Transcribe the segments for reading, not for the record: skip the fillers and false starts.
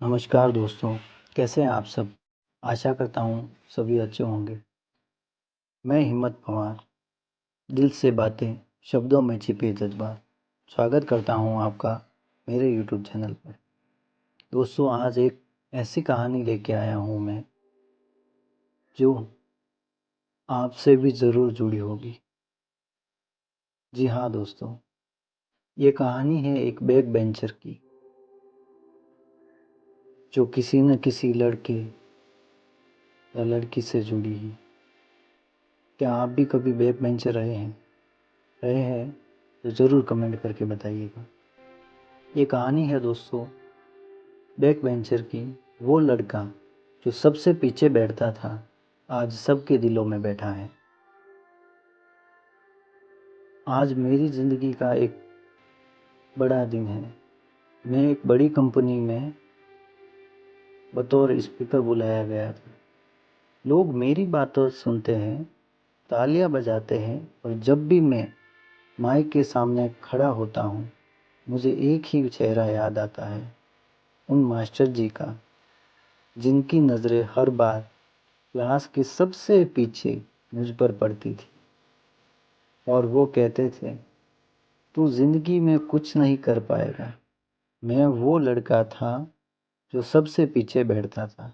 नमस्कार दोस्तों, कैसे हैं आप सब? आशा करता हूँ सभी अच्छे होंगे। मैं हिम्मत पवार, दिल से बातें, शब्दों में छिपे जज़्बात। स्वागत करता हूँ आपका मेरे यूट्यूब चैनल पर। दोस्तों, आज एक ऐसी कहानी लेके आया हूँ मैं, जो आपसे भी ज़रूर जुड़ी होगी। जी हाँ दोस्तों, ये कहानी है एक बैक बेंचर की, जो किसी न किसी लड़के या लड़की से जुड़ी है। क्या आप भी कभी बैक बेंचर रहे हैं तो ज़रूर कमेंट करके बताइएगा। ये कहानी है दोस्तों बैक बेंचर की। वो लड़का जो सबसे पीछे बैठता था, आज सबके दिलों में बैठा है। आज मेरी ज़िंदगी का एक बड़ा दिन है। मैं एक बड़ी कंपनी में बतौर स्पीकर बुलाया गया था। लोग मेरी बातें सुनते हैं, तालियां बजाते हैं, और जब भी मैं माइक के सामने खड़ा होता हूँ, मुझे एक ही चेहरा याद आता है, उन मास्टर जी का, जिनकी नज़रें हर बार क्लास के सबसे पीछे मुझ पर पड़ती थी और वो कहते थे, तू जिंदगी में कुछ नहीं कर पाएगा। मैं वो लड़का था जो सबसे पीछे बैठता था,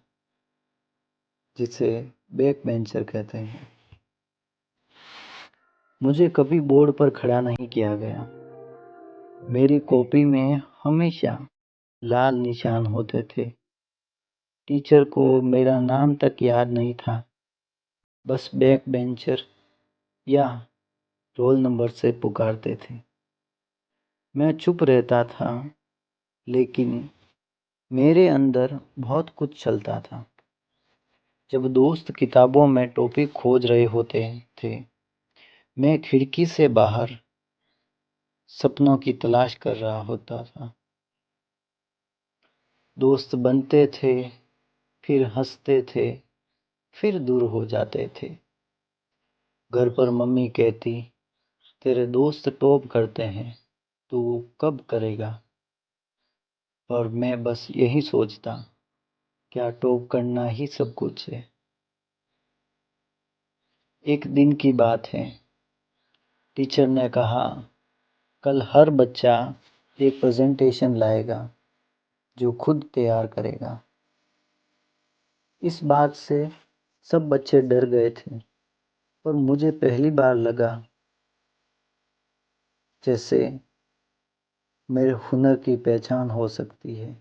जिसे बैक बेंचर कहते हैं। मुझे कभी बोर्ड पर खड़ा नहीं किया गया। मेरी कॉपी में हमेशा लाल निशान होते थे। टीचर को मेरा नाम तक याद नहीं था, बस बैक बेंचर या रोल नंबर से पुकारते थे। मैं चुप रहता था, लेकिन मेरे अंदर बहुत कुछ चलता था। जब दोस्त किताबों में टॉपिक खोज रहे होते थे, मैं खिड़की से बाहर सपनों की तलाश कर रहा होता था। दोस्त बनते थे, फिर हंसते थे, फिर दूर हो जाते थे। घर पर मम्मी कहती, तेरे दोस्त टॉप करते हैं, तू कब करेगा? और मैं बस यही सोचता, क्या टॉप करना ही सब कुछ है? एक दिन की बात है। टीचर ने कहा, कल हर बच्चा एक प्रेजेंटेशन लाएगा जो खुद तैयार करेगा। इस बात से सब बच्चे डर गए थे, पर मुझे पहली बार लगा जैसे मेरे हुनर की पहचान हो सकती है।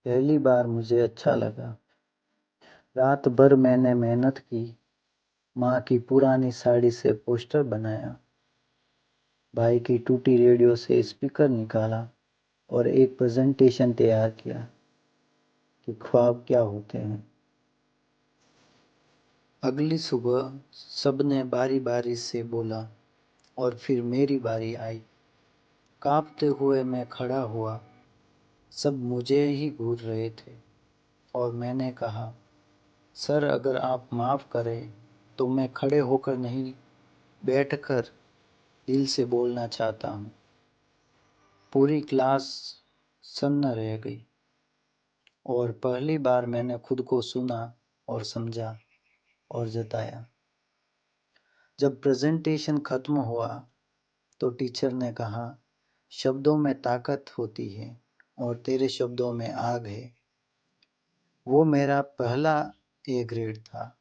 पहली बार मुझे अच्छा लगा। रात भर मैंने मेहनत की, माँ की पुरानी साड़ी से पोस्टर बनाया, भाई की टूटी रेडियो से स्पीकर निकाला और एक प्रेजेंटेशन तैयार किया कि ख्वाब क्या होते हैं। अगली सुबह सबने बारी बारी से बोला और फिर मेरी बारी आई। कांपते हुए मैं खड़ा हुआ। सब मुझे ही घूर रहे थे और मैंने कहा, सर अगर आप माफ़ करें तो मैं खड़े होकर नहीं, बैठकर दिल से बोलना चाहता हूँ। पूरी क्लास सन्न रह गई और पहली बार मैंने खुद को सुना और समझा और जताया। जब प्रेजेंटेशन खत्म हुआ तो टीचर ने कहा, शब्दों में ताकत होती है और तेरे शब्दों में आग है। वो मेरा पहला ए ग्रेड था।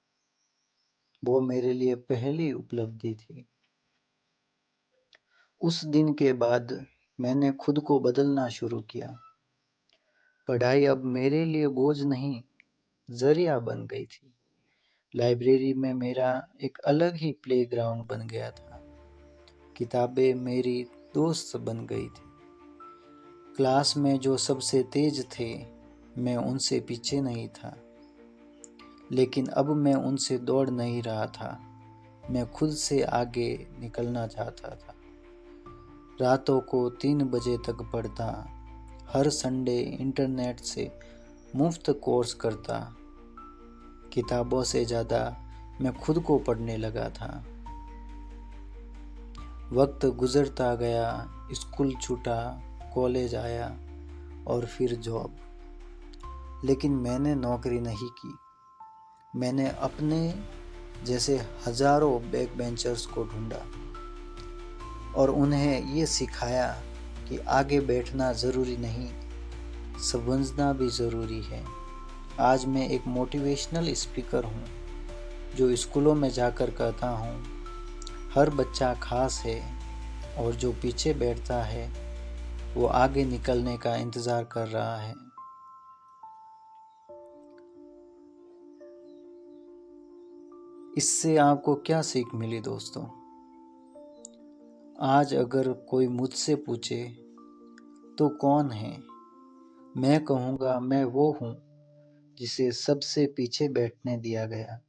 वो मेरे लिए पहली उपलब्धि थी। उस दिन के बाद मैंने खुद को बदलना शुरू किया। पढ़ाई अब मेरे लिए बोझ नहीं, जरिया बन गई थी। लाइब्रेरी में मेरा एक अलग ही प्लेग्राउंड बन गया था। किताबें मेरी दोस्त बन गई थी। क्लास में जो सबसे तेज थे, मैं उनसे पीछे नहीं था। लेकिन अब मैं उनसे दौड़ नहीं रहा था, मैं खुद से आगे निकलना चाहता था। रातों को 3 बजे तक पढ़ता, हर संडे इंटरनेट से मुफ्त कोर्स करता। किताबों से ज़्यादा मैं खुद को पढ़ने लगा था। वक्त गुजरता गया, स्कूल छूटा, कॉलेज आया और फिर जॉब। लेकिन मैंने नौकरी नहीं की। मैंने अपने जैसे हजारों बैक बेंचर्स को ढूंढा और उन्हें ये सिखाया कि आगे बैठना ज़रूरी नहीं, समझना भी ज़रूरी है। आज मैं एक मोटिवेशनल स्पीकर हूँ जो स्कूलों में जाकर कहता हूँ, हर बच्चा खास है और जो पीछे बैठता है वो आगे निकलने का इंतज़ार कर रहा है। इससे आपको क्या सीख मिली दोस्तों? आज अगर कोई मुझसे पूछे तो कौन है, मैं कहूँगा मैं वो हूँ जिसे सबसे पीछे बैठने दिया गया,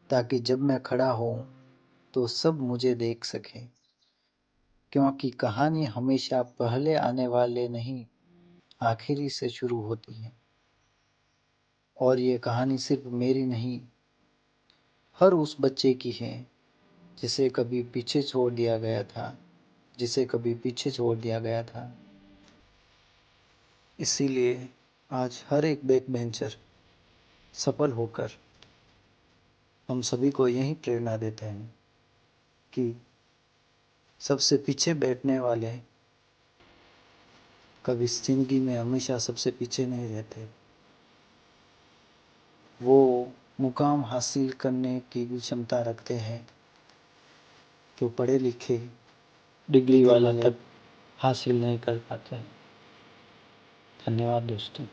ताकि जब मैं खड़ा हूँ तो सब मुझे देख सकें। क्योंकि कहानी हमेशा पहले आने वाले नहीं, आखिरी से शुरू होती है। और ये कहानी सिर्फ मेरी नहीं, हर उस बच्चे की है जिसे कभी पीछे छोड़ दिया गया था, जिसे कभी पीछे छोड़ दिया गया था। इसीलिए आज हर एक बैक बेंचर सफल होकर हम सभी को यही प्रेरणा देते हैं कि सबसे पीछे बैठने वाले कभी जिंदगी में हमेशा सबसे पीछे नहीं रहते। वो मुकाम हासिल करने की भी क्षमता रखते हैं जो पढ़े लिखे डिग्री वाला तक हासिल नहीं कर पाते। धन्यवाद दोस्तों।